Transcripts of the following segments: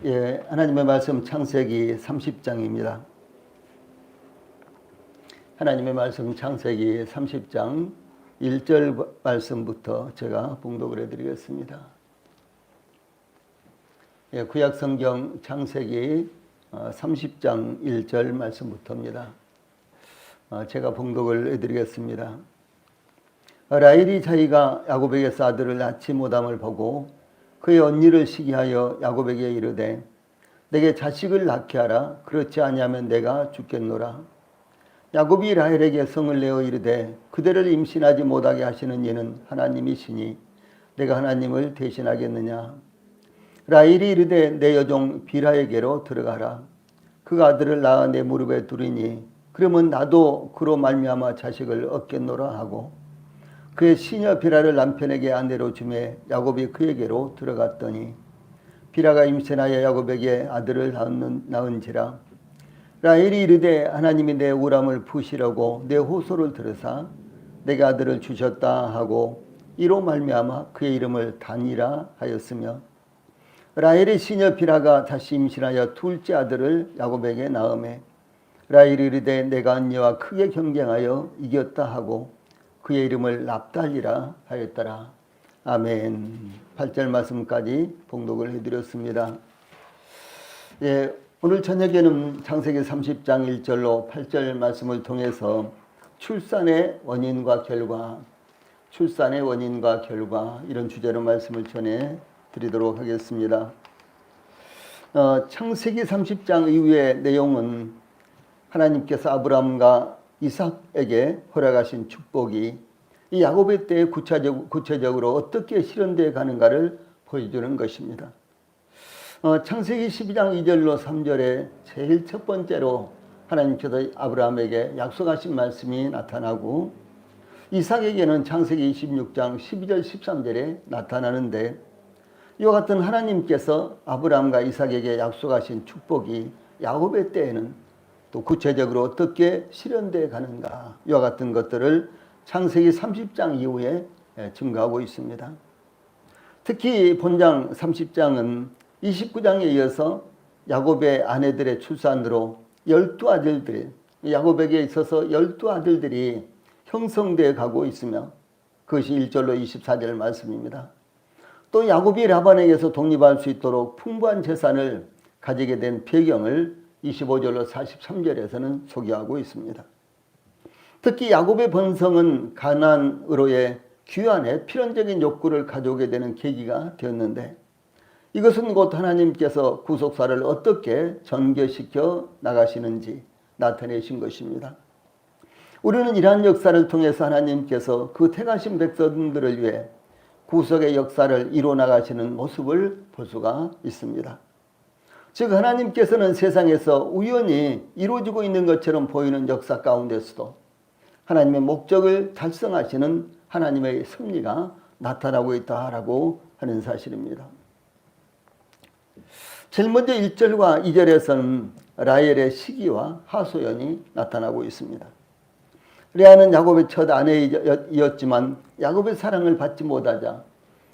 하나님의 말씀 창세기 30장입니다. 하나님의 말씀 창세기 30장 1절 말씀부터 제가 봉독을 해드리겠습니다. 구약성경 창세기 30장 1절 말씀부터입니다. 제가 봉독을 해드리겠습니다. 라헬이 자기가 야곱에게서 아들을 낳지 못함을 보고 그의 언니를 시기하여 야곱에게 이르되 내게 자식을 낳게 하라. 그렇지 아니하면 내가 죽겠노라. 야곱이 라헬에게 성을 내어 이르되 그대를 임신하지 못하게 하시는 이는 하나님이시니 내가 하나님을 대신하겠느냐. 라헬이 이르되 내 여종 빌하에게로 들어가라. 그가 아들을 낳아 내 무릎에 두리니 그러면 나도 그로 말미암아 자식을 얻겠노라 하고 그의 시녀 빌하를 남편에게 아내로 주매 야곱이 그에게로 들어갔더니 빌하가 임신하여 야곱에게 아들을 낳은지라. 라헬이 이르되 하나님이 내 우람을 푸시려고 내 호소를 들으사 내게 아들을 주셨다 하고 이로 말미암아 그의 이름을 단이라 하였으며 라헬의 시녀 빌하가 다시 임신하여 둘째 아들을 야곱에게 낳으매 라헬이 이르되 내가 언니와 크게 경쟁하여 이겼다 하고 그의 이름을 납달리라 하였더라. 아멘. 8절 말씀까지 봉독을 해드렸습니다. 오늘 저녁에는 창세기 30장 1절로 8절 말씀을 통해서 출산의 원인과 결과 이런 주제로 말씀을 전해 드리도록 하겠습니다. 창세기 30장 이후의 내용은 하나님께서 아브라함과 이삭에게 허락하신 축복이 이 야곱의 때에 구체적으로 어떻게 실현되어 가는가를 보여주는 것입니다. 창세기 12장 2절로 3절에 제일 첫 번째로 하나님께서 아브라함에게 약속하신 말씀이 나타나고 이삭에게는 창세기 26장 12절 13절에 나타나는데 이와 같은 하나님께서 아브라함과 이삭에게 약속하신 축복이 야곱의 때에는 또 구체적으로 어떻게 실현되어 가는가 이와 같은 것들을 창세기 30장 이후에 증거하고 있습니다. 특히 본장 30장은 29장에 이어서 야곱의 아내들의 출산으로 12아들들이 야곱에게 있어서 12아들들이 형성되어 가고 있으며 그것이 1절로 24절 말씀입니다. 또 야곱이 라반에게서 독립할 수 있도록 풍부한 재산을 가지게 된 배경을 25절로 43절에서는 소개하고 있습니다. 특히 야곱의 번성은 가나안으로의 귀환의 필연적인 욕구를 가져오게 되는 계기가 되었는데 이것은 곧 하나님께서 구속사를 어떻게 전개시켜 나가시는지 나타내신 것입니다. 우리는 이러한 역사를 통해서 하나님께서 그 택하신 백성들을 위해 구속의 역사를 이루어 나가시는 모습을 볼 수가 있습니다. 즉 하나님께서는 세상에서 우연히 이루어지고 있는 것처럼 보이는 역사 가운데서도 하나님의 목적을 달성하시는 하나님의 섭리가 나타나고 있다라고 하는 사실입니다. 제일 먼저 1절과 2절에서는 라헬의 시기와 하소연이 나타나고 있습니다. 레아는 야곱의 첫 아내이었지만 야곱의 사랑을 받지 못하자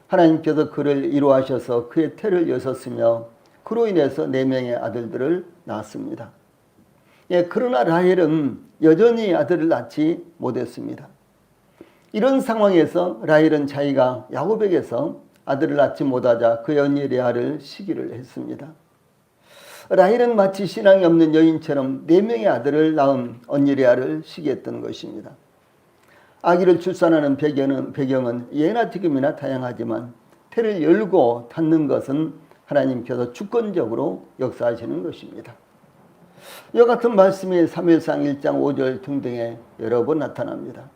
하나님께서 그를 이루하셔서 그의 태를 여셨으며 그로 인해서 4명의 아들들을 낳았습니다. 그러나 라헬은 여전히 아들을 낳지 못했습니다. 이런 상황에서 라헬은 자기가 야곱에게서 아들을 낳지 못하자 그의 언니 레아를 시기를 했습니다. 라헬은 마치 신앙이 없는 여인처럼 4명의 아들을 낳은 언니 레아를 시기했던 것입니다. 아기를 출산하는 배경은 예나 지금이나 다양하지만 태를 열고 닫는 것은 하나님께서 주권적으로 역사하시는 것입니다. 이와 같은 말씀이 사무엘상 1장 5절 등등에 여러 번 나타납니다.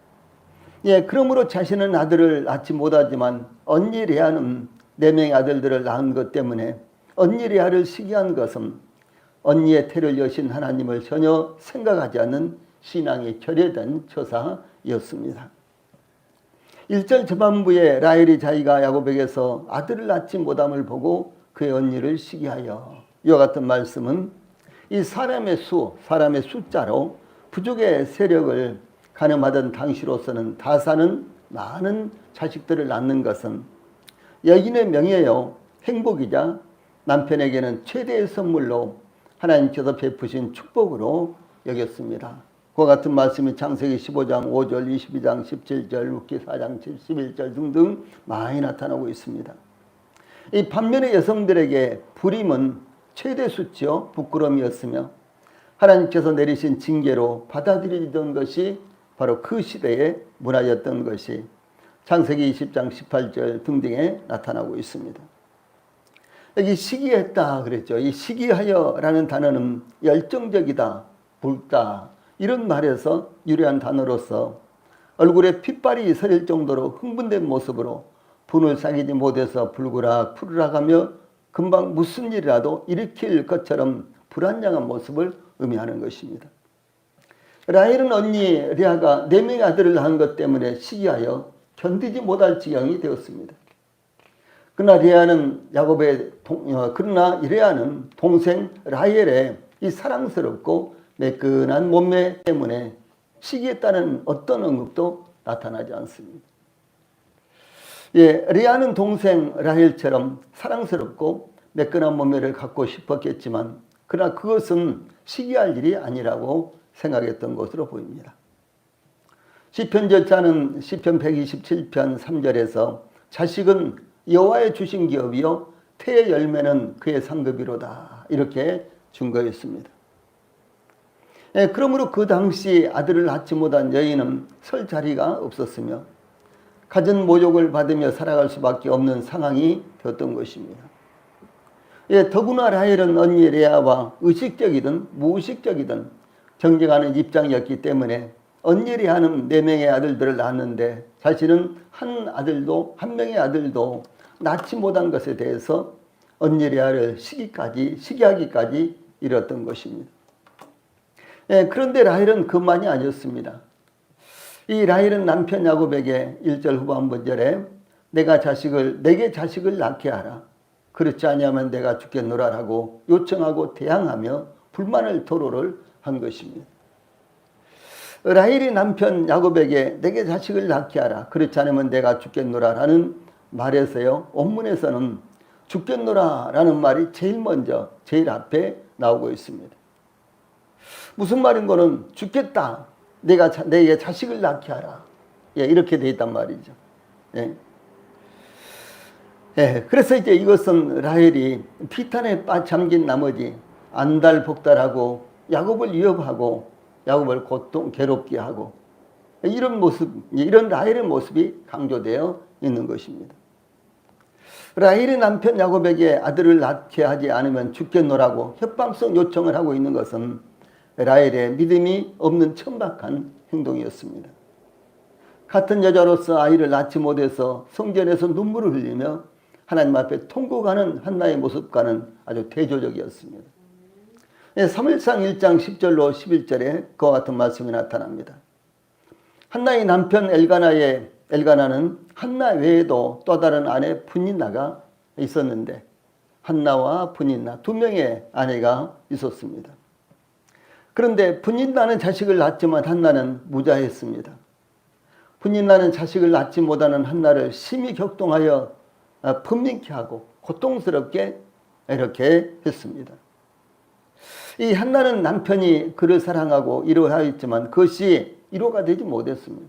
그러므로 자신은 아들을 낳지 못하지만 언니 레아는 4명의 아들들을 낳은 것 때문에 언니 레아를 시기한 것은 언니의 태를 여신 하나님을 전혀 생각하지 않는 신앙이 결여된 처사였습니다. 1절 전반부에 라헬이 자기가 야곱에게서 아들을 낳지 못함을 보고 그의 언니를 시기하여 이와 같은 말씀은 이 사람의 숫자로 부족의 세력을 가늠하던 당시로서는 다 사는 많은 자식들을 낳는 것은 여인의 명예요 행복이자 남편에게는 최대의 선물로 하나님께서 베푸신 축복으로 여겼습니다. 그와 같은 말씀이 창세기 15장 5절, 22장 17절, 룻기 4장 11절 등등 많이 나타나고 있습니다. 이 반면에 여성들에게 불임은 최대 수치요 부끄러움이었으며 하나님께서 내리신 징계로 받아들이던 것이 바로 그 시대의 문화였던 것이 창세기 20장 18절 등등에 나타나고 있습니다. 여기 시기했다 그랬죠. 이 시기하여라는 단어는 열정적이다, 붉다 이런 말에서 유래한 단어로서 얼굴에 핏발이 서릴 정도로 흥분된 모습으로 분을 사귀지 못해서 불구락 푸르락하며 금방 무슨 일이라도 일으킬 것처럼 불안정한 모습을 의미하는 것입니다. 라헬은 언니 레아가 4명의 아들을 낳은 것 때문에 시기하여 견디지 못할 지경이 되었습니다. 그러나 레아는 동생 라헬의 이 사랑스럽고 매끈한 몸매 때문에 시기했다는 어떤 언급도 나타나지 않습니다. 레아는 동생 라헬처럼 사랑스럽고 매끈한 몸매를 갖고 싶었겠지만 그러나 그것은 시기할 일이 아니라고 생각했던 것으로 보입니다. 시편 저자는 시편 127편 3절에서 자식은 여호와의 주신 기업이요 태의 열매는 그의 상급이로다 이렇게 증거했습니다. 그러므로 그 당시 아들을 낳지 못한 여인은 설 자리가 없었으며 갖은 모욕을 받으며 살아갈 수밖에 없는 상황이 되었던 것입니다. 더구나 라헬은 언니 레아와 의식적이든 무의식적이든 경쟁하는 입장이었기 때문에 언니 레아는 4명의 아들들을 낳았는데 자신은 한 명의 아들도 낳지 못한 것에 대해서 언니 레아를 시기하기까지 이뤘던 것입니다. 그런데 라헬은 그만이 아니었습니다. 이 라헬은 남편 야곱에게 1절 후반절에 내게 자식을 낳게 하라. 그렇지 아니하면 내가 죽겠노라라고 요청하고 대항하며 불만을 토로를 한 것입니다. 라헬이 남편 야곱에게 내게 자식을 낳게 하라. 그렇지 않으면 내가 죽겠노라라는 말에서요. 원문에서는 죽겠노라라는 말이 제일 앞에 나오고 있습니다. 무슨 말인 거는 죽겠다. 내게 자식을 낳게 하라. 이렇게 돼 있단 말이죠. 그래서 이제 이것은 라헬이 피탄에 잠긴 나머지 안달복달하고 야곱을 위협하고 야곱을 괴롭게 하고 이런 라헬의 모습이 강조되어 있는 것입니다. 라헬이 남편 야곱에게 아들을 낳게 하지 않으면 죽겠노라고 협박성 요청을 하고 있는 것은 라헬의 믿음이 없는 천박한 행동이었습니다. 같은 여자로서 아이를 낳지 못해서 성전에서 눈물을 흘리며 하나님 앞에 통곡하는 한나의 모습과는 아주 대조적이었습니다. 사무엘상 1장 10절로 11절에 그와 같은 말씀이 나타납니다. 한나의 남편 엘가나는 한나 외에도 또 다른 아내 분인나가 있었는데 한나와 분인나 2명의 아내가 있었습니다. 그런데 분인나는 자식을 낳았지만 한나는 무자했습니다. 분인나는 자식을 낳지 못하는 한나를 심히 격동하여 분민케 하고 고통스럽게 이렇게 했습니다. 이 한나는 남편이 그를 사랑하고 이루어하였지만 그것이 이루어가 되지 못했습니다.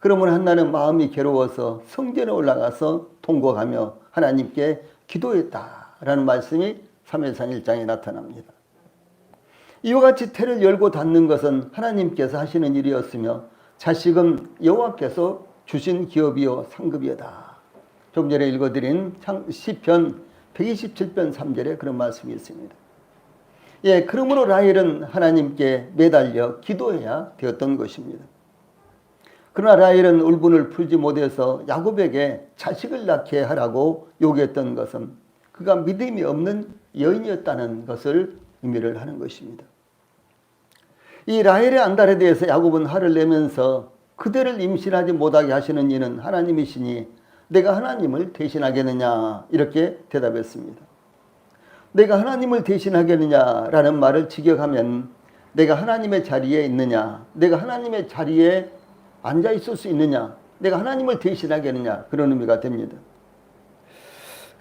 그러면 한나는 마음이 괴로워서 성전에 올라가서 통곡하며 하나님께 기도했다라는 말씀이 사무엘상 1장에 나타납니다. 이와 같이 태를 열고 닫는 것은 하나님께서 하시는 일이었으며 자식은 여호와께서 주신 기업이요 상급이다. 좀 전에 읽어드린 시편 127편 3절에 그런 말씀이 있습니다. 그러므로 라헬은 하나님께 매달려 기도해야 되었던 것입니다. 그러나 라헬은 울분을 풀지 못해서 야곱에게 자식을 낳게 하라고 요구했던 것은 그가 믿음이 없는 여인이었다는 것을 의미를 하는 것입니다. 이 라헬의 안달에 대해서 야곱은 화를 내면서 그대를 임신하지 못하게 하시는 이는 하나님이시니 내가 하나님을 대신하겠느냐 이렇게 대답했습니다. 내가 하나님을 대신하겠느냐라는 말을 직역하면 내가 하나님의 자리에 있느냐, 내가 하나님의 자리에 앉아 있을 수 있느냐, 내가 하나님을 대신하겠느냐 그런 의미가 됩니다.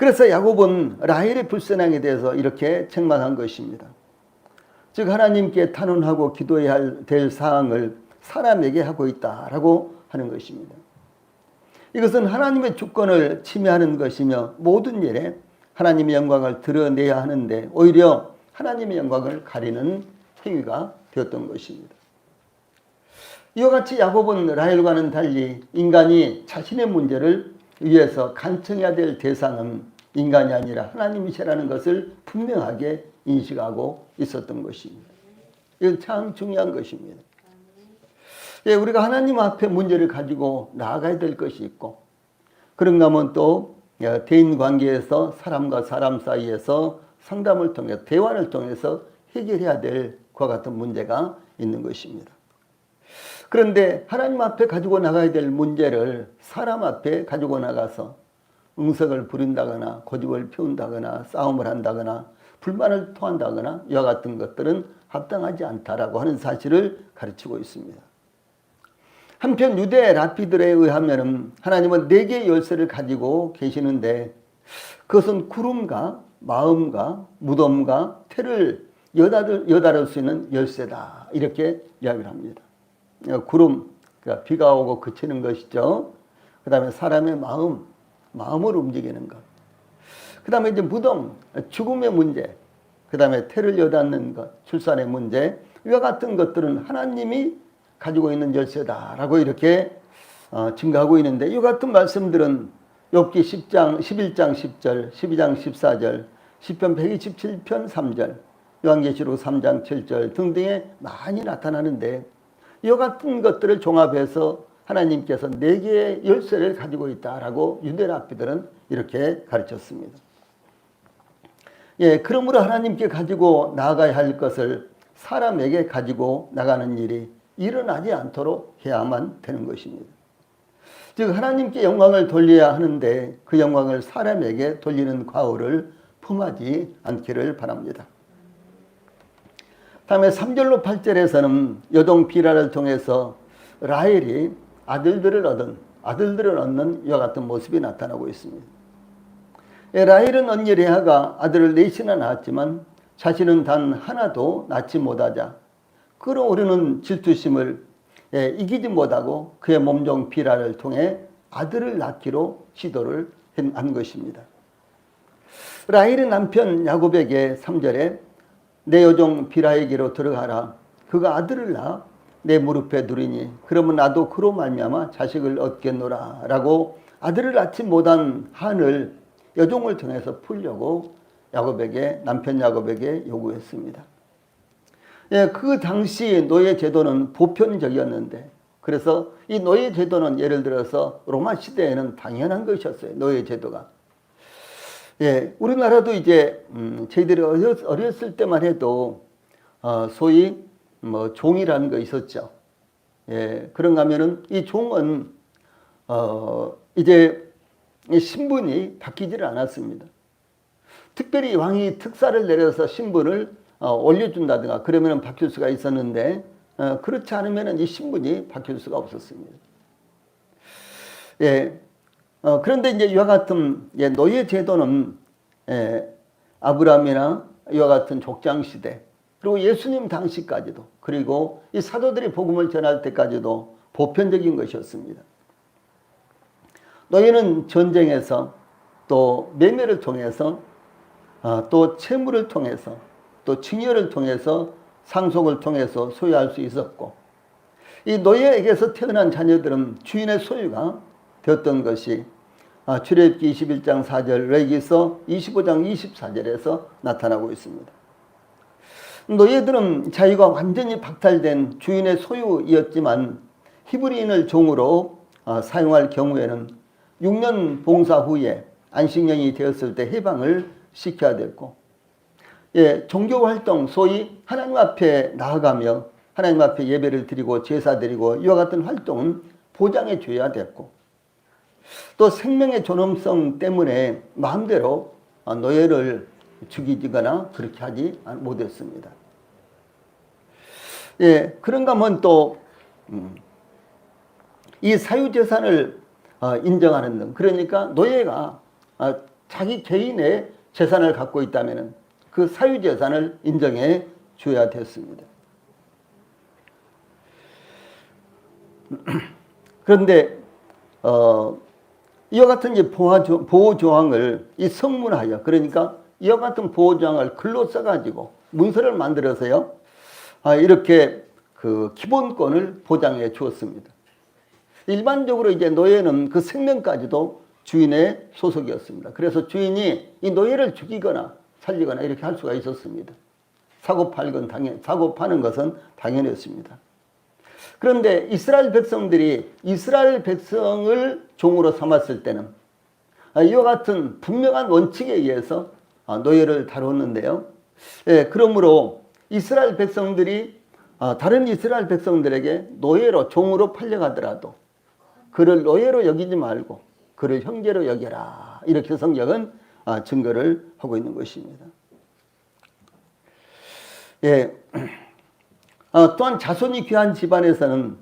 그래서 야곱은 라헬의 불선행에 대해서 이렇게 책망한 것입니다. 즉 하나님께 탄원하고 기도해야 될 사항을 사람에게 하고 있다라고 하는 것입니다. 이것은 하나님의 주권을 침해하는 것이며 모든 일에 하나님의 영광을 드러내야 하는데 오히려 하나님의 영광을 가리는 행위가 되었던 것입니다. 이와 같이 야곱은 라헬과는 달리 인간이 자신의 문제를 위해서 간청해야 될 대상은 인간이 아니라 하나님이시라는 것을 분명하게 인식하고 있었던 것입니다. 이건 참 중요한 것입니다. 예, 우리가 하나님 앞에 문제를 가지고 나아가야 될 것이 있고 그런가 하면 또 대인관계에서 사람과 사람 사이에서 상담을 통해 대화를 통해서 해결해야 될 그와 같은 문제가 있는 것입니다. 그런데 하나님 앞에 가지고 나가야 될 문제를 사람 앞에 가지고 나가서 응석을 부린다거나 고집을 피운다거나 싸움을 한다거나 불만을 토한다거나 이와 같은 것들은 합당하지 않다라고 하는 사실을 가르치고 있습니다. 한편 유대 랍비들에 의하면 하나님은 4개의 열쇠를 가지고 계시는데 그것은 구름과 마음과 무덤과 태를 여다를 수 있는 열쇠다 이렇게 이야기를 합니다. 구름, 그러니까 비가 오고 그치는 것이죠. 그 다음에 사람의 마음을 움직이는 것. 그 다음에 이제 무덤, 죽음의 문제. 그 다음에 태를 여닫는 것, 출산의 문제. 이와 같은 것들은 하나님이 가지고 있는 열쇠다라고 이렇게 증거하고 있는데 이 같은 말씀들은 욥기 11장 10절, 12장 14절, 시편 127편 3절, 요한계시록 3장 7절 등등에 많이 나타나는데 이 같은 것들을 종합해서 하나님께서 4개의 열쇠를 가지고 있다라고 유대 랍비들은 이렇게 가르쳤습니다. 예, 그러므로 하나님께 가지고 나아가야 할 것을 사람에게 가지고 나가는 일이 일어나지 않도록 해야만 되는 것입니다. 즉 하나님께 영광을 돌려야 하는데 그 영광을 사람에게 돌리는 과오를 품하지 않기를 바랍니다. 다음에 3절로 8절에서는 여동 비라를 통해서 라헬이 아들들을 얻는 이와 같은 모습이 나타나고 있습니다. 라헬은 언니 레아가 아들을 넷이나 낳았지만 자신은 단 하나도 낳지 못하자 끓어오르는 질투심을 이기지 못하고 그의 몸종 비라를 통해 아들을 낳기로 시도를 한 것입니다. 라헬의 남편 야곱에게 3절에 내 여종 비라에게로 들어가라. 그가 아들을 낳아 내 무릎에 두리니 그러면 나도 그로 말미암아 자식을 얻겠노라 라고 아들을 낳지 못한 한을 여종을 통해서 풀려고 남편 야곱에게 요구했습니다. 예, 그 당시 노예 제도는 보편적이었는데 그래서 이 노예 제도는 예를 들어서 로마 시대에는 당연한 것이었어요. 노예 제도가. 예, 우리나라도 이제 저희들이 어렸을 때만 해도 소위 종이라는 거 있었죠. 예, 그런가 하면은 이 종은 이제 신분이 바뀌지를 않았습니다. 특별히 왕이 특사를 내려서 신분을 올려준다든가 그러면 바뀔 수가 있었는데 그렇지 않으면 이 신분이 바뀔 수가 없었습니다. 예, 그런데 이제 이와 같은 노예 제도는 아브라함이나 이와 같은 족장 시대 그리고 예수님 당시까지도 그리고 이 사도들이 복음을 전할 때까지도 보편적인 것이었습니다. 노예는 전쟁에서 또 매매를 통해서 또 채무를 통해서 또 징여를 통해서 상속을 통해서 소유할 수 있었고 이 노예에게서 태어난 자녀들은 주인의 소유가 되었던 것이 출애굽기 21장 4절 레위기서 25장 24절에서 나타나고 있습니다. 노예들은 자유가 완전히 박탈된 주인의 소유이었지만 히브리인을 종으로 사용할 경우에는 6년 봉사 후에 안식년이 되었을 때 해방을 시켜야 됐고 예, 종교활동 소위 하나님 앞에 나아가며 하나님 앞에 예배를 드리고 제사 드리고 이와 같은 활동은 보장해 줘야 됐고 또 생명의 존엄성 때문에 마음대로 노예를 죽이거나 그렇게 하지 못했습니다. 예, 그런가 하면 또 이 사유재산을 인정하는 등 그러니까 노예가 자기 개인의 재산을 갖고 있다면 그 사유재산을 인정해 줘야 됐습니다. 그런데 이와 같은 이제 보호조항을 이 성문하여, 그러니까 이와 같은 보호조항을 글로 써가지고 문서를 만들어서요, 이렇게 그 기본권을 보장해 주었습니다. 일반적으로 이제 노예는 그 생명까지도 주인의 소속이었습니다. 그래서 주인이 이 노예를 죽이거나 살리거나 이렇게 할 수가 있었습니다. 사고 파는 것은 당연했습니다. 그런데 이스라엘 백성을 종으로 삼았을 때는 이와 같은 분명한 원칙에 의해서 노예를 다뤘는데요. 예, 그러므로 이스라엘 백성들이 다른 이스라엘 백성들에게 노예로 종으로 팔려가더라도 그를 노예로 여기지 말고 그를 형제로 여겨라. 이렇게 성경은 증거를 하고 있는 것입니다. 예. 또한 자손이 귀한 집안에서는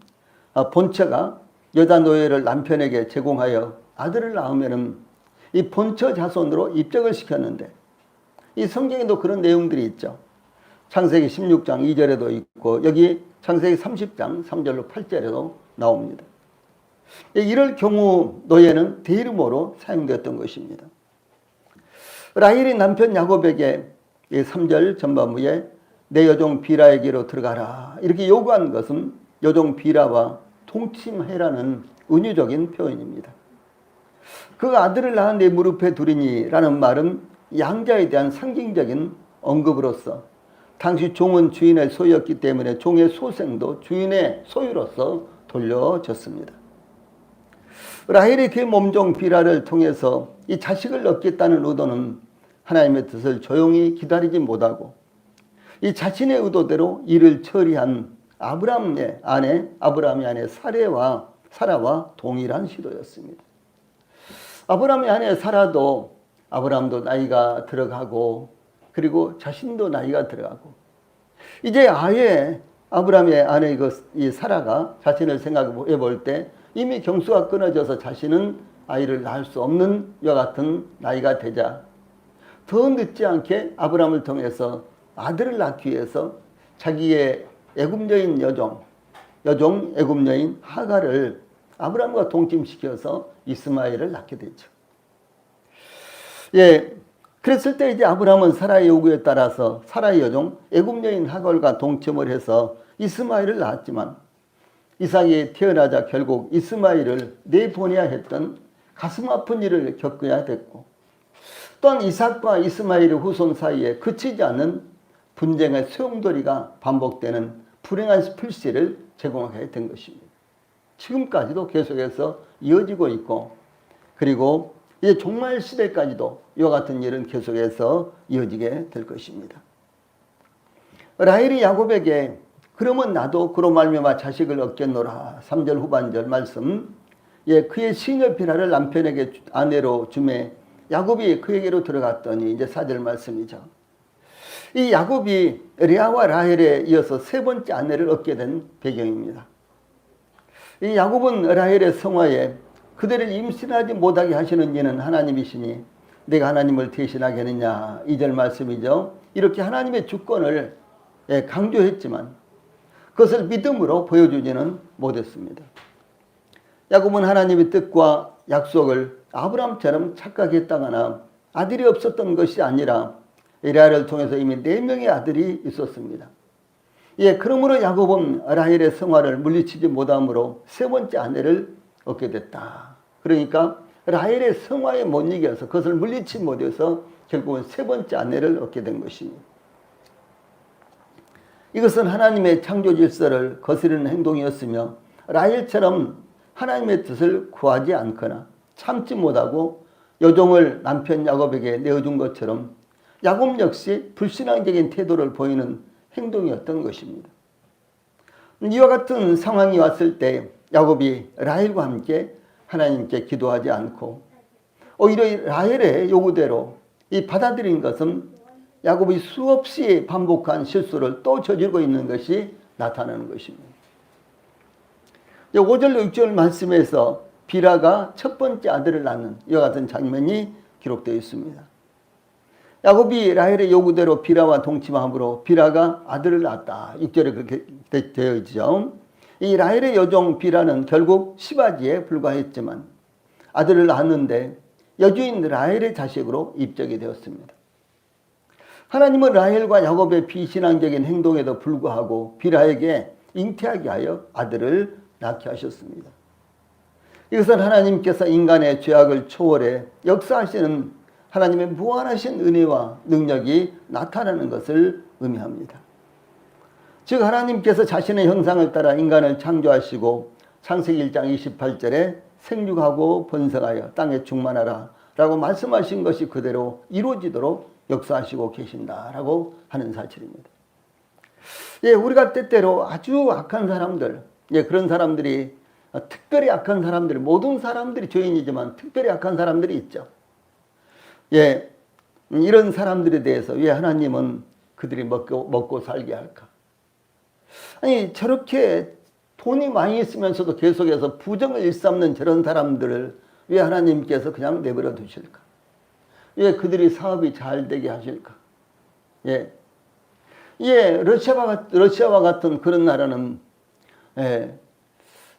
본처가 여자 노예를 남편에게 제공하여 아들을 낳으면은 이 본처 자손으로 입적을 시켰는데, 이 성경에도 그런 내용들이 있죠. 창세기 16장 2절에도 있고 여기 창세기 30장 3절로 8절에도 나옵니다. 이럴 경우 노예는 대이름으로 사용되었던 것입니다. 라헬이 남편 야곱에게 3절 전반부에 내 여종 비라에게로 들어가라 이렇게 요구한 것은 여종 비라와 동침해라는 은유적인 표현입니다. 그 아들을 낳은 내 무릎에 두리니 라는 말은 양자에 대한 상징적인 언급으로서 당시 종은 주인의 소유였기 때문에 종의 소생도 주인의 소유로서 돌려졌습니다. 라헬이 그 몸종 비라를 통해서 이 자식을 얻겠다는 의도는 하나님의 뜻을 조용히 기다리지 못하고 이 자신의 의도대로 일을 처리한 아브라함의 아내 사라와 동일한 시도였습니다. 아브라함의 아내 사라도 아브라함도 나이가 들어가고 그리고 자신도 나이가 들어가고 이제 아예 아브라함의 아내 이 사라가 자신을 생각해 볼 때 이미 경수가 끊어져서 자신은 아이를 낳을 수 없는 이와 같은 나이가 되자 더 늦지 않게 아브라함을 통해서 아들을 낳기 위해서 자기의 애굽여인 여종 애굽여인 하갈을 아브라함과 동침시켜서 이스마엘을 낳게 되죠. 예, 그랬을 때 이제 아브라함은 사라의 요구에 따라서 사라의 여종 애굽여인 하갈과 동침을 해서 이스마엘을 낳았지만 이삭이 태어나자 결국 이스마엘을 내보내야 했던 가슴 아픈 일을 겪어야 됐고 또한 이삭과 이스마엘의 후손 사이에 그치지 않는 분쟁의 소용돌이가 반복되는 불행한 풀씨를 제공하게 된 것입니다. 지금까지도 계속해서 이어지고 있고 그리고 이제 종말 시대까지도 이와 같은 일은 계속해서 이어지게 될 것입니다. 라헬이 야곱에게 그러면 나도 그로 말미암아 자식을 얻겠노라 3절 후반절 말씀 그의 시녀 비라를 남편에게 아내로 주매 야곱이 그에게로 들어갔더니 이제 4절 말씀이죠. 이 야곱이 레아와 라헬에 이어서 세 번째 아내를 얻게 된 배경입니다. 이 야곱은 라헬의 성화에 그들을 임신하지 못하게 하시는 이는 하나님이시니 내가 하나님을 대신하겠느냐 2절 말씀이죠. 이렇게 하나님의 주권을 강조했지만 그것을 믿음으로 보여주지는 못했습니다. 야곱은 하나님의 뜻과 약속을 아브라함처럼 착각했다거나 아들이 없었던 것이 아니라 레아를 통해서 이미 4명의 아들이 있었습니다. 그러므로 야곱은 라헬의 성화를 물리치지 못함으로 세 번째 아내를 얻게 됐다. 그러니까 라헬의 성화에 못 이겨서 그것을 물리치지 못해서 결국은 세 번째 아내를 얻게 된 것입니다. 이것은 하나님의 창조 질서를 거스르는 행동이었으며 라헬처럼 하나님의 뜻을 구하지 않거나 참지 못하고 여종을 남편 야곱에게 내어준 것처럼 야곱 역시 불신앙적인 태도를 보이는 행동이었던 것입니다. 이와 같은 상황이 왔을 때 야곱이 라헬과 함께 하나님께 기도하지 않고 오히려 라헬의 요구대로 이 받아들인 것은 야곱이 수없이 반복한 실수를 또 저지르고 있는 것이 나타나는 것입니다. 5절 6절 말씀에서 비라가 첫 번째 아들을 낳는 이와 같은 장면이 기록되어 있습니다. 야곱이 라헬의 요구대로 비라와 동침함으로 비라가 아들을 낳았다. 6절에 그렇게 되어 있죠. 이 라헬의 여종 비라는 결국 시바지에 불과했지만 아들을 낳았는데 여주인 라헬의 자식으로 입적이 되었습니다. 하나님은 라헬과 야곱의 비신앙적인 행동에도 불구하고 비라에게 잉태하게 하여 아들을 낳게 하셨습니다. 이것은 하나님께서 인간의 죄악을 초월해 역사하시는 하나님의 무한하신 은혜와 능력이 나타나는 것을 의미합니다. 즉 하나님께서 자신의 형상을 따라 인간을 창조하시고 창세기 1장 28절에 생육하고 번성하여 땅에 충만하라 라고 말씀하신 것이 그대로 이루어지도록 역사하시고 계신다라고 하는 사실입니다. 예, 우리가 때때로 아주 악한 사람들, 예, 그런 사람들이 특별히 악한 사람들, 모든 사람들이 죄인이지만 특별히 악한 사람들이 있죠. 예, 이런 사람들에 대해서 왜 하나님은 그들이 먹고 살게 할까? 아니, 저렇게 돈이 많이 있으면서도 계속해서 부정을 일삼는 저런 사람들을 왜 하나님께서 그냥 내버려 두실까? 왜 그들이 사업이 잘 되게 하실까? 예, 예, 러시아와 같은 그런 나라는 예,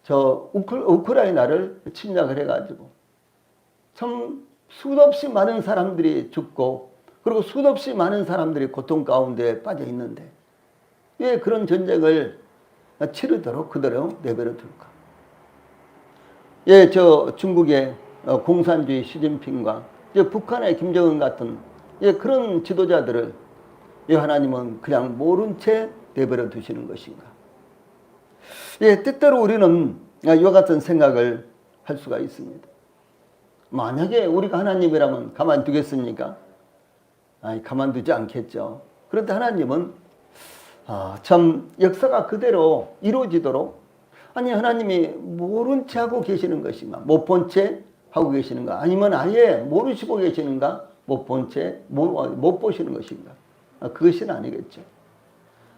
저 우크라이나를 침략을 해가지고 참 수없이 많은 사람들이 죽고 그리고 수없이 많은 사람들이 고통 가운데 빠져 있는데 왜 그런 전쟁을 치르도록 그대로 내버려 둘까? 예, 저 중국의 공산주의 시진핑과 북한의 김정은 같은 예, 그런 지도자들을 예, 하나님은 그냥 모른 채 내버려 두시는 것인가? 예, 때때로 우리는 이와 같은 생각을 할 수가 있습니다. 만약에 우리가 하나님이라면 가만두겠습니까? 아니, 가만두지 않겠죠. 그런데 하나님은 참 역사가 그대로 이루어지도록 아니 하나님이 모른 채 하고 계시는 것인가? 못 본 채 하고 계시는가? 아니면 아예 모르시고 계시는가? 못 본 채 못 보시는 것인가? 그것은 아니겠죠.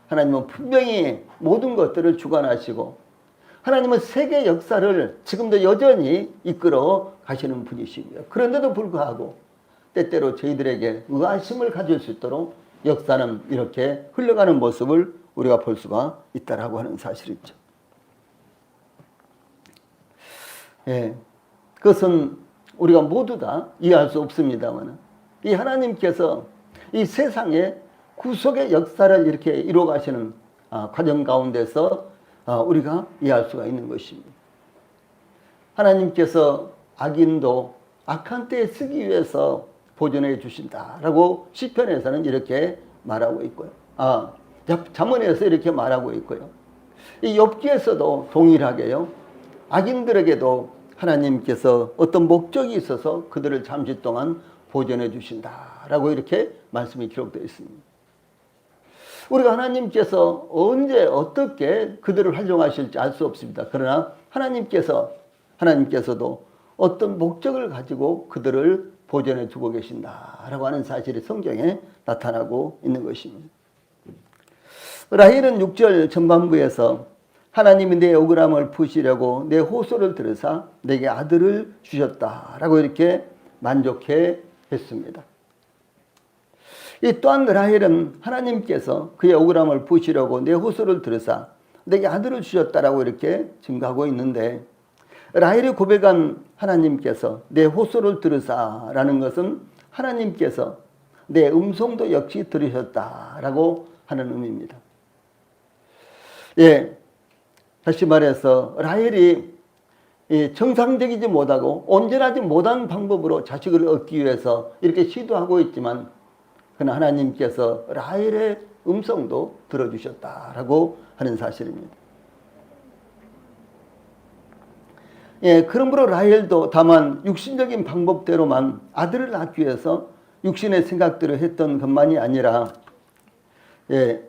하나님은 분명히 모든 것들을 주관하시고 하나님은 세계 역사를 지금도 여전히 이끌어 가시는 분이시고요. 그런데도 불구하고 때때로 저희들에게 의아심을 가질 수 있도록 역사는 이렇게 흘러가는 모습을 우리가 볼 수가 있다라고 하는 사실이죠. 예, 그것은 우리가 모두 다 이해할 수 없습니다만 이 하나님께서 이 세상에 구속의 역사를 이렇게 이루어 가시는 과정 가운데서 우리가 이해할 수가 있는 것입니다. 하나님께서 악인도 악한 때에 쓰기 위해서 보존해 주신다라고 시편에서는 이렇게 말하고 있고요. 잠언에서 이렇게 말하고 있고요. 이 욥기에서도 동일하게요. 악인들에게도 하나님께서 어떤 목적이 있어서 그들을 잠시 동안 보존해 주신다라고 이렇게 말씀이 기록되어 있습니다. 우리가 하나님께서 언제 어떻게 그들을 활용하실지 알 수 없습니다. 그러나 하나님께서도 어떤 목적을 가지고 그들을 보존해 두고 계신다라고 하는 사실이 성경에 나타나고 있는 것입니다. 라헬은 6절 전반부에서 하나님이 내 억울함을 푸시려고 내 호소를 들으사 내게 아들을 주셨다라고 이렇게 만족해 했습니다. 이 또한 라헬은 하나님께서 그의 억울함을 푸시려고 내 호소를 들으사 내게 아들을 주셨다라고 이렇게 증거하고 있는데 라헬이 고백한 하나님께서 내 호소를 들으사라는 것은 하나님께서 내 음성도 역시 들으셨다라고 하는 의미입니다. 예, 다시 말해서 라헬이 정상적이지 못하고 온전하지 못한 방법으로 자식을 얻기 위해서 이렇게 시도하고 있지만 그러나 하나님께서 라헬의 음성도 들어주셨다라고 하는 사실입니다. 예, 그러므로 라헬도 다만 육신적인 방법대로만 아들을 낳기 위해서 육신의 생각들을 했던 것만이 아니라 예,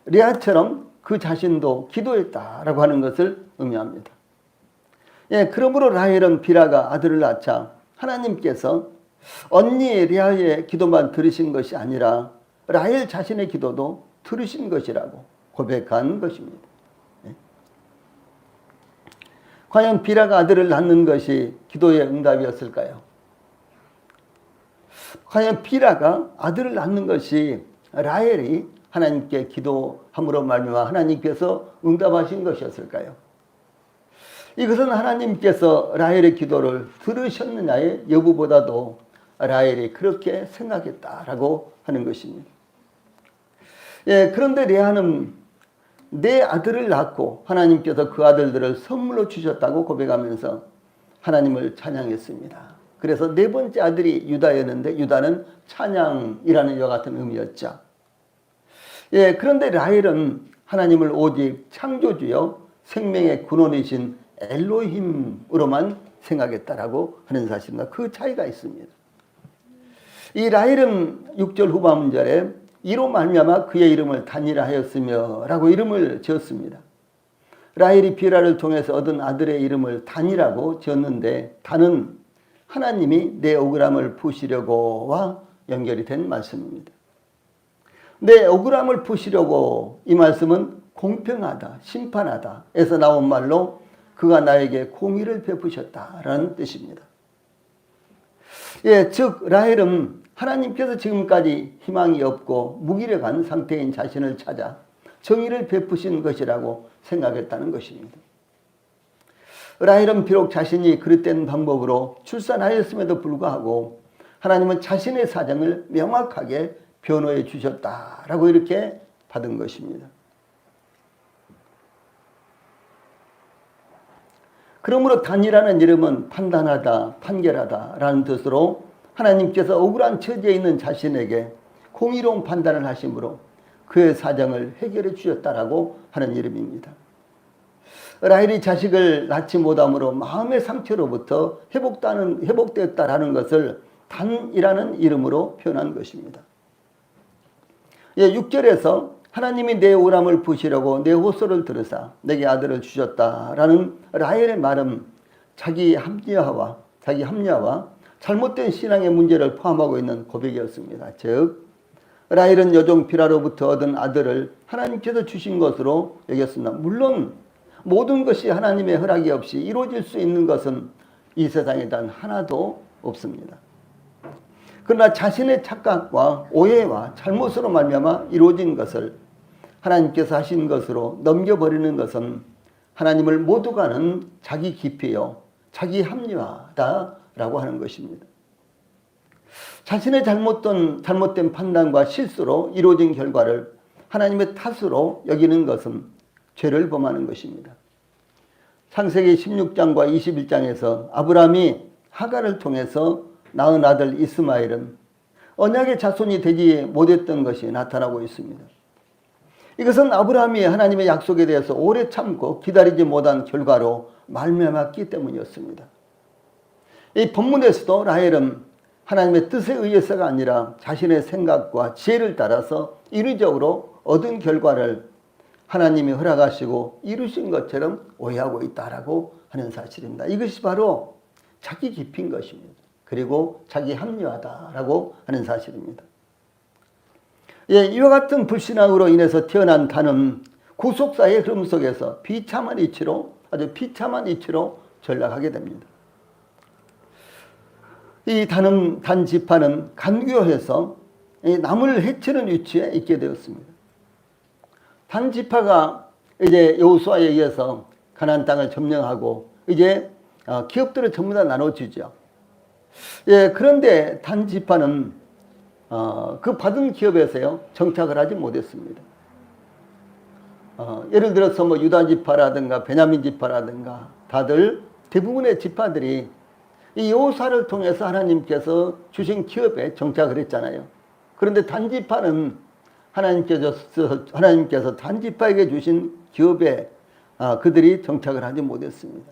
레아처럼 그 자신도 기도했다라고 하는 것을 의미합니다. 예, 그러므로 라헬은 비라가 아들을 낳자 하나님께서 언니 레아의 기도만 들으신 것이 아니라 라헬 자신의 기도도 들으신 것이라고 고백한 것입니다. 예. 과연 비라가 아들을 낳는 것이 기도의 응답이었을까요? 과연 비라가 아들을 낳는 것이 라헬이 하나님께 기도함으로 말미암아 하나님께서 응답하신 것이었을까요? 이것은 하나님께서 라헬의 기도를 들으셨느냐의 여부보다도 라헬이 그렇게 생각했다라고 하는 것입니다. 예, 그런데 레아는 내 아들을 낳고 하나님께서 그 아들들을 선물로 주셨다고 고백하면서 하나님을 찬양했습니다. 그래서 네 번째 아들이 유다였는데 유다는 찬양이라는 이와 같은 의미였죠. 예, 그런데 라헬은 하나님을 오직 창조주여 생명의 근원이신 엘로힘으로만 생각했다라고 하는 사실입니다. 그 차이가 있습니다. 이 라헬은 6절 후반절에 이로 말미암아 그의 이름을 단이라 하였으며 라고 이름을 지었습니다. 라헬이 비라를 통해서 얻은 아들의 이름을 단이라고 지었는데 단은 하나님이 내 억울함을 푸시려고와 연결이 된 말씀입니다. 내 억울함을 푸시려고 이 말씀은 공평하다, 심판하다 에서 나온 말로 그가 나에게 공의를 베푸셨다라는 뜻입니다. 예, 즉 라헬은 하나님께서 지금까지 희망이 없고 무기력한 상태인 자신을 찾아 정의를 베푸신 것이라고 생각했다는 것입니다. 라헬은 비록 자신이 그릇된 방법으로 출산하였음에도 불구하고 하나님은 자신의 사정을 명확하게 변호해 주셨다라고 이렇게 받은 것입니다. 그러므로 단이라는 이름은 판단하다, 판결하다라는 뜻으로 하나님께서 억울한 처지에 있는 자신에게 공의로운 판단을 하심으로 그의 사정을 해결해 주셨다라고 하는 이름입니다. 라헬이 자식을 낳지 못함으로 마음의 상처로부터 회복되었다라는 것을 단이라는 이름으로 표현한 것입니다. 6절에서 하나님이 내 우람을 푸시려고 내 호소를 들으사 내게 아들을 주셨다라는 라헬의 말은 자기 합리화와 잘못된 신앙의 문제를 포함하고 있는 고백이었습니다. 즉 라헬은 여종 비라로부터 얻은 아들을 하나님께서 주신 것으로 여겼습니다. 물론 모든 것이 하나님의 허락이 없이 이루어질 수 있는 것은 이 세상에 단 하나도 없습니다. 그러나 자신의 착각과 오해와 잘못으로 말미암아 이루어진 것을 하나님께서 하신 것으로 넘겨버리는 것은 하나님을 모두 가는 자기 기피요, 자기 합리화다라고 하는 것입니다. 자신의 잘못된 판단과 실수로 이루어진 결과를 하나님의 탓으로 여기는 것은 죄를 범하는 것입니다. 창세기 16장과 21장에서 아브라함이 하갈을 통해서 낳은 아들 이스마엘은 언약의 자손이 되지 못했던 것이 나타나고 있습니다. 이것은 아브라함이 하나님의 약속에 대해서 오래 참고 기다리지 못한 결과로 말미암았기 때문이었습니다. 이 본문에서도 라헬은 하나님의 뜻에 의해서가 아니라 자신의 생각과 지혜를 따라서 인위적으로 얻은 결과를 하나님이 허락하시고 이루신 것처럼 오해하고 있다라고 하는 사실입니다. 이것이 바로 자기 깊인 것입니다. 그리고 자기 합리화다라고 하는 사실입니다. 예, 이와 같은 불신앙으로 인해서 태어난 단은 구속사의 흐름 속에서 아주 비참한 이치로 전락하게 됩니다. 이 단 지파는 간교해서 남을 해치는 위치에 있게 되었습니다. 단 지파가 이제 여호수아에 의해서 가나안 땅을 점령하고 이제 기업들을 전부 다 나눠주죠. 예, 그런데 단 지파는 그 받은 기업에서요 정착을 하지 못했습니다. 예를 들어서 뭐 유다 지파라든가 베냐민 지파라든가 다들 대부분의 지파들이 이 여호수아를 통해서 하나님께서 주신 기업에 정착을 했잖아요. 그런데 단 지파는 하나님께서 단 지파에게 주신 기업에 그들이 정착을 하지 못했습니다.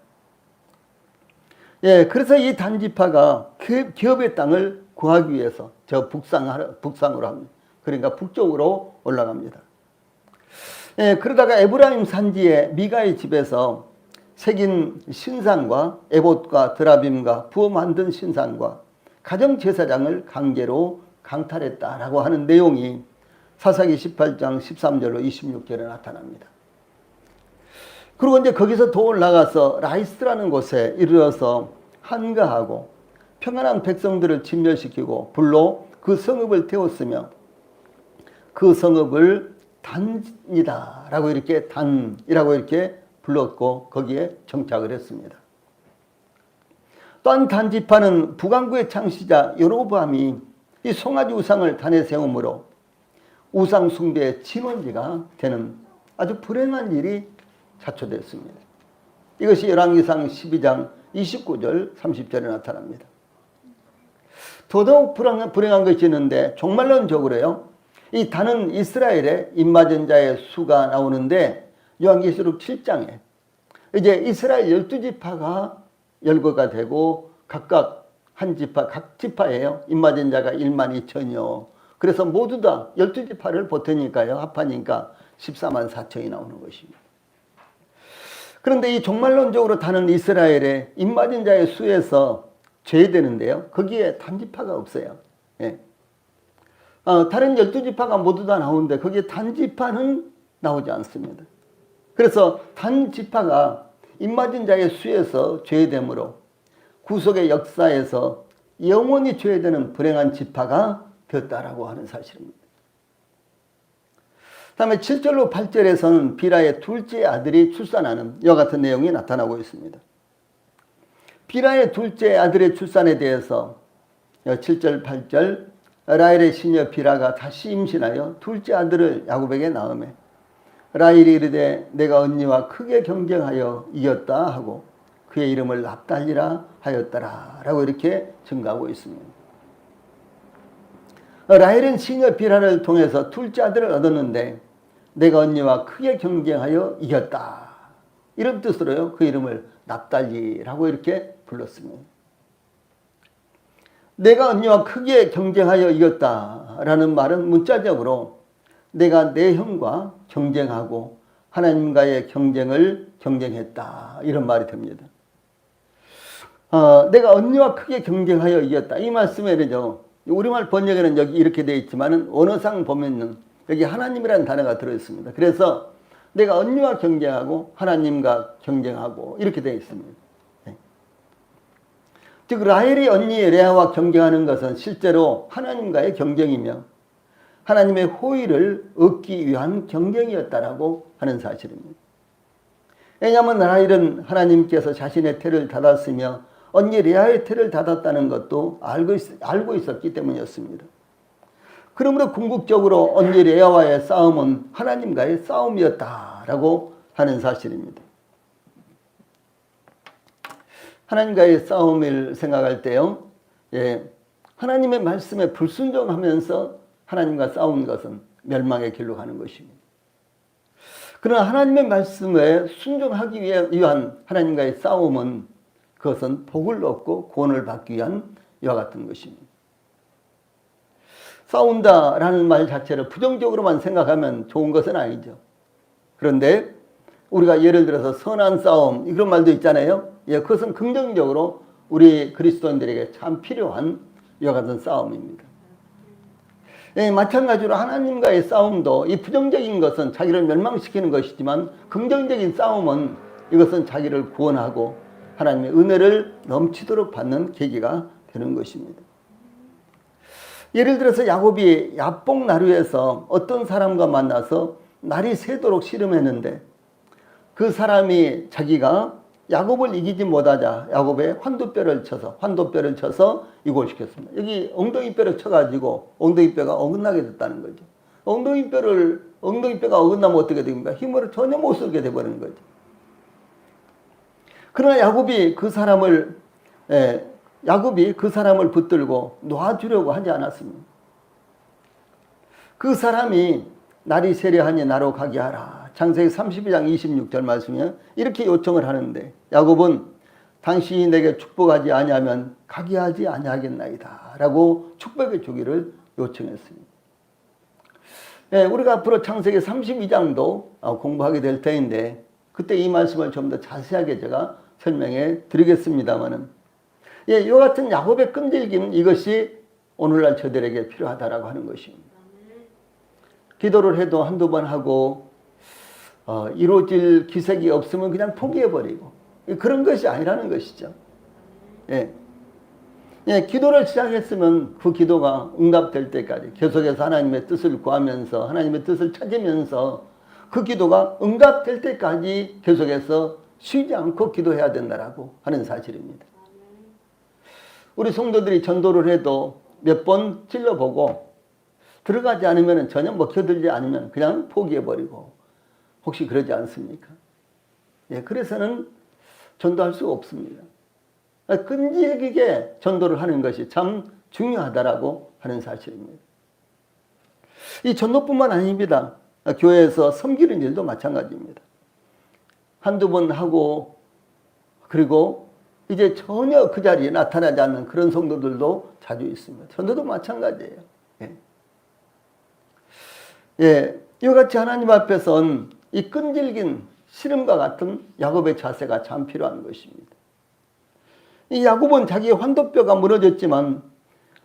예, 그래서 이 단 지파가 그 기업의 땅을 구하기 위해서 저 북상으로 합니다. 그러니까 북쪽으로 올라갑니다. 예, 그러다가 에브라임 산지에 미가의 집에서 새긴 신상과 에봇과 드라빔과 부어 만든 신상과 가정제사장을 강제로 강탈했다라고 하는 내용이 사사기 18장 13절로 26절에 나타납니다. 그리고 이제 거기서 더 올라가서 라이스라는 곳에 이르러서 한가하고 평안한 백성들을 진멸시키고 불로 그 성읍을 태웠으며 그 성읍을 단이다 라고 이렇게 단이라고 이렇게 불렀고 거기에 정착을 했습니다. 또한 단지파는 북왕국의 창시자 여로보암이 이 송아지 우상을 단에 세움으로 우상 숭배의 진원지가 되는 아주 불행한 일이 자초됐습니다. 이것이 열왕기상 12장 29절 30절에 나타납니다. 더더욱 불행한 것이 있는데 종말론적으로요. 이 단은 이스라엘의 입맞은 자의 수가 나오는데 요한계시록 7장에 이제 이스라엘 12지파가 열거가 되고 각각 한 지파, 각 지파예요. 입맞은 자가 1만 2천이요. 그래서 모두 다 12지파를 보태니까요. 합하니까 14만 4천이 나오는 것입니다. 그런데 이 종말론적으로 다는 이스라엘의 입맞은 자의 수에서 제외되는데요. 거기에 단지파가 없어요. 예. 다른 12지파가 모두 다 나오는데 거기에 단지파는 나오지 않습니다. 그래서 단지파가 입맞은 자의 수에서 제외되므로 구속의 역사에서 영원히 제외되는 불행한 지파가 되었다라고 하는 사실입니다. 다음에 7절로 8절에서는 비라의 둘째 아들이 출산하는 이와 같은 내용이 나타나고 있습니다. 비라의 둘째 아들의 출산에 대해서 7절, 8절 라헬의 시녀 비라가 다시 임신하여 둘째 아들을 야곱에게 낳으매 라헬이 이르되 내가 언니와 크게 경쟁하여 이겼다 하고 그의 이름을 납달리라 하였더라 라고 이렇게 증가하고 있습니다. 라헬은 시녀 비라를 통해서 둘째 아들을 얻었는데 내가 언니와 크게 경쟁하여 이겼다 이런 뜻으로요. 그 이름을 납달리라고 이렇게 불렀습니다. 내가 언니와 크게 경쟁하여 이겼다라는 말은 문자적으로 내가 내 형과 경쟁하고 하나님과의 경쟁을 경쟁했다 이런 말이 됩니다. 내가 언니와 크게 경쟁하여 이겼다 이 말씀에는요. 우리말 번역에는 여기 이렇게 되어 있지만 원어상 보면은 여기 하나님이라는 단어가 들어있습니다. 그래서 내가 언니와 경쟁하고 하나님과 경쟁하고 이렇게 되어 있습니다. 즉 라헬이 언니 레아와 경쟁하는 것은 실제로 하나님과의 경쟁이며 하나님의 호의를 얻기 위한 경쟁이었다라고 하는 사실입니다. 왜냐하면 라헬은 하나님께서 자신의 태를 닫았으며 언니 레아의 태를 닫았다는 것도 알고 있었기 때문이었습니다. 그러므로 궁극적으로 언니 레아와의 싸움은 하나님과의 싸움이었다라고 하는 사실입니다. 하나님과의 싸움을 생각할 때요. 하나님의 말씀에 불순종하면서 하나님과 싸운 것은 멸망의 길로 가는 것입니다. 그러나 하나님의 말씀에 순종하기 위한 하나님과의 싸움은 그것은 복을 얻고 구원을 받기 위한 이와 같은 것입니다. 싸운다라는 말 자체를 부정적으로만 생각하면 좋은 것은 아니죠. 그런데 우리가 예를 들어서 선한 싸움 이런 말도 있잖아요. 그것은 긍정적으로 우리 그리스도인들에게 참 필요한 이와 같은 싸움입니다. 마찬가지로 하나님과의 싸움도 이 부정적인 것은 자기를 멸망시키는 것이지만 긍정적인 싸움은 이것은 자기를 구원하고 하나님의 은혜를 넘치도록 받는 계기가 되는 것입니다. 예를 들어서 야곱이 야복 나루에서 어떤 사람과 만나서 날이 새도록 씨름했는데 그 사람이 자기가 야곱을 이기지 못하자 야곱의 환도뼈를 쳐서 이골시켰습니다. 여기 엉덩이뼈를 쳐가지고 엉덩이뼈가 어긋나게 됐다는 거죠. 엉덩이뼈가 어긋나면 어떻게 됩니까? 힘을 전혀 못 쓰게 돼버리는 거죠. 그러나 야곱이 그 사람을 붙들고 놓아주려고 하지 않았습니다. 그 사람이 날이 세려하니 나로 가게 하라. 창세기 32장 26절 말씀에 이렇게 요청을 하는데 야곱은 당신이 내게 축복하지 아니하면 가게 하지 아니하겠나이다 라고 축복해 주기를 요청했습니다. 우리가 앞으로 창세기 32장도 공부하게 될 터인데 그때 이 말씀을 좀 더 자세하게 제가 설명해 드리겠습니다만은 이 같은 야곱의 끈질김 이것이 오늘날 저들에게 필요하다라고 하는 것입니다. 기도를 해도 한두 번 하고 이루어질 기색이 없으면 그냥 포기해버리고 그런 것이 아니라는 것이죠. 예, 기도를 시작했으면 그 기도가 응답될 때까지 계속해서 하나님의 뜻을 구하면서 하나님의 뜻을 찾으면서 그 기도가 응답될 때까지 계속해서 쉬지 않고 기도해야 된다라고 하는 사실입니다. 우리 성도들이 전도를 해도 몇 번 찔러보고 들어가지 않으면 전혀 먹혀들지 않으면 그냥 포기해버리고 혹시 그러지 않습니까? 예, 그래서는 전도할 수가 없습니다. 끈질기게 전도를 하는 것이 참 중요하다라고 하는 사실입니다. 이 전도뿐만 아닙니다. 교회에서 섬기는 일도 마찬가지입니다. 한두 번 하고 그리고 이제 전혀 그 자리에 나타나지 않는 그런 성도들도 자주 있습니다. 전도도 마찬가지예요. 예. 예, 이와 같이 하나님 앞에선 이 끈질긴 씨름과 같은 야곱의 자세가 참 필요한 것입니다. 이 야곱은 자기의 환도뼈가 무너졌지만,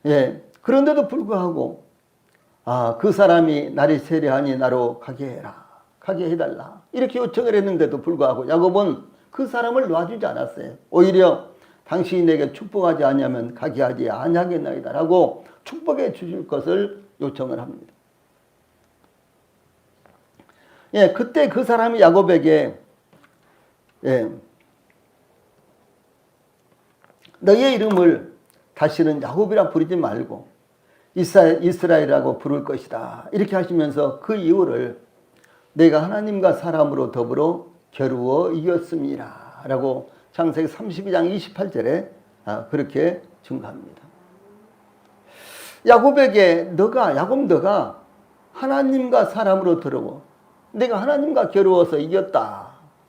예, 그런데도 불구하고, 그 사람이 날이 세려하니 나로 가게 해라. 가게 해달라. 이렇게 요청을 했는데도 불구하고 야곱은 그 사람을 놔주지 않았어요. 오히려 당신이 내게 축복하지 않으면 가게 하지 아니하겠나이다 라고 축복해 주실 것을 요청을 합니다. 예, 그때 그 사람이 야곱에게, 예, 너의 이름을 다시는 야곱이라 부르지 말고 이스라엘이라고 부를 것이다. 이렇게 하시면서 그 이유를 내가 하나님과 사람으로 더불어 겨루어 이겼습니다. 라고 창세기 32장 28절에 그렇게 증거합니다. 야곱에게 너가 하나님과 사람으로 더불어 내가 하나님과 겨루어서 이겼다.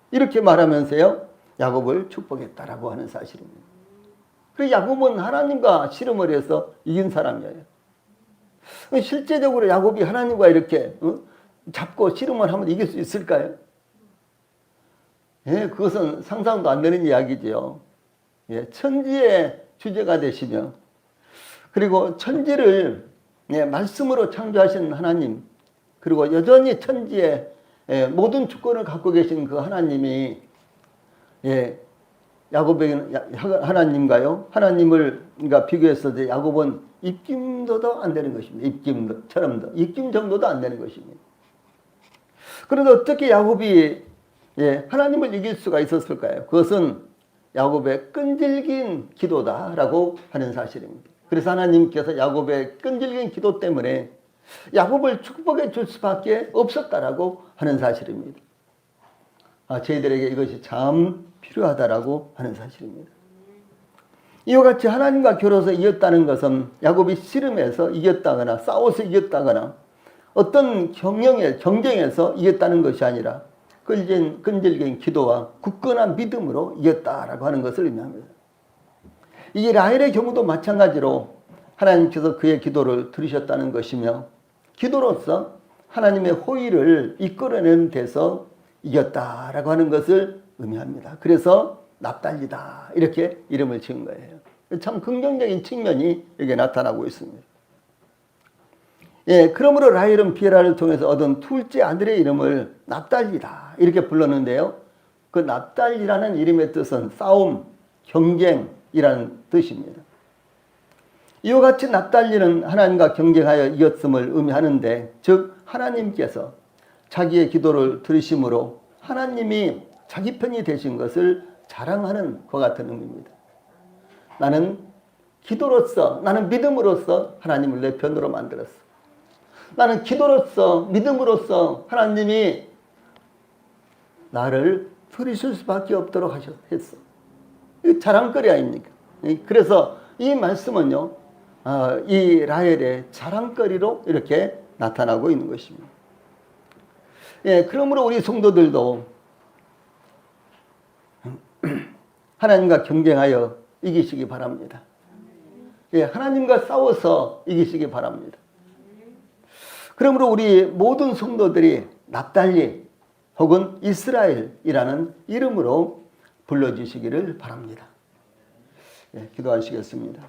이렇게 말하면서요, 야곱을 축복했다라고 하는 사실입니다. 그 야곱은 하나님과 씨름을 해서 이긴 사람이에요. 실제적으로 야곱이 하나님과 이렇게 잡고 씨름을 하면 이길 수 있을까요? 예, 그것은 상상도 안 되는 이야기죠. 예, 천지의 주제가 되시며 그리고 천지를, 예, 말씀으로 창조하신 하나님, 그리고 여전히 천지의, 예, 모든 주권을 갖고 계신 그 하나님이, 예, 야곱에게는 하나님과요, 하나님을 비교해서 야곱은 입김도도 안 되는 것입니다. 입김 정도도 안 되는 것입니다. 그런데 어떻게 야곱이, 예, 하나님을 이길 수가 있었을까요? 그것은 야곱의 끈질긴 기도다라고 하는 사실입니다. 그래서 하나님께서 야곱의 끈질긴 기도 때문에 야곱을 축복해 줄 수밖에 없었다라고 하는 사실입니다. 저희들에게 이것이 참 필요하다라고 하는 사실입니다. 이와 같이 하나님과 겨뤄서 이겼다는 것은 야곱이 씨름해서 이겼다거나 싸워서 이겼다거나 어떤 경쟁에서 이겼다는 것이 아니라 끈질긴 기도와 굳건한 믿음으로 이겼다라고 하는 것을 의미합니다. 이게 라헬의 경우도 마찬가지로 하나님께서 그의 기도를 들으셨다는 것이며 기도로서 하나님의 호의를 이끌어내는 데서 이겼다라고 하는 것을 의미합니다. 그래서 납달리다 이렇게 이름을 지은 거예요. 참 긍정적인 측면이 여기에 나타나고 있습니다. 예, 그러므로 라헬은 비엘하를 통해서 얻은 둘째 아들의 이름을 납달리다 이렇게 불렀는데요. 그 납달리라는 이름의 뜻은 싸움, 경쟁이라는 뜻입니다. 이와 같이 납달리는 하나님과 경쟁하여 이겼음을 의미하는데, 즉 하나님께서 자기의 기도를 들으심으로 하나님이 자기 편이 되신 것을 자랑하는 것 같은 의미입니다. 나는 기도로서, 나는 믿음으로써 하나님을 내 편으로 만들었어. 나는 기도로서, 믿음으로써 하나님이 나를 들으실 수밖에 없도록 했어. 이 자랑거리 아닙니까? 그래서 이 말씀은요, 이 라헬의 자랑거리로 이렇게 나타나고 있는 것입니다. 예, 그러므로 우리 성도들도 하나님과 경쟁하여 이기시기 바랍니다. 예, 하나님과 싸워서 이기시기 바랍니다. 그러므로 우리 모든 성도들이 납달리 혹은 이스라엘이라는 이름으로 불러주시기를 바랍니다. 예, 기도하시겠습니다.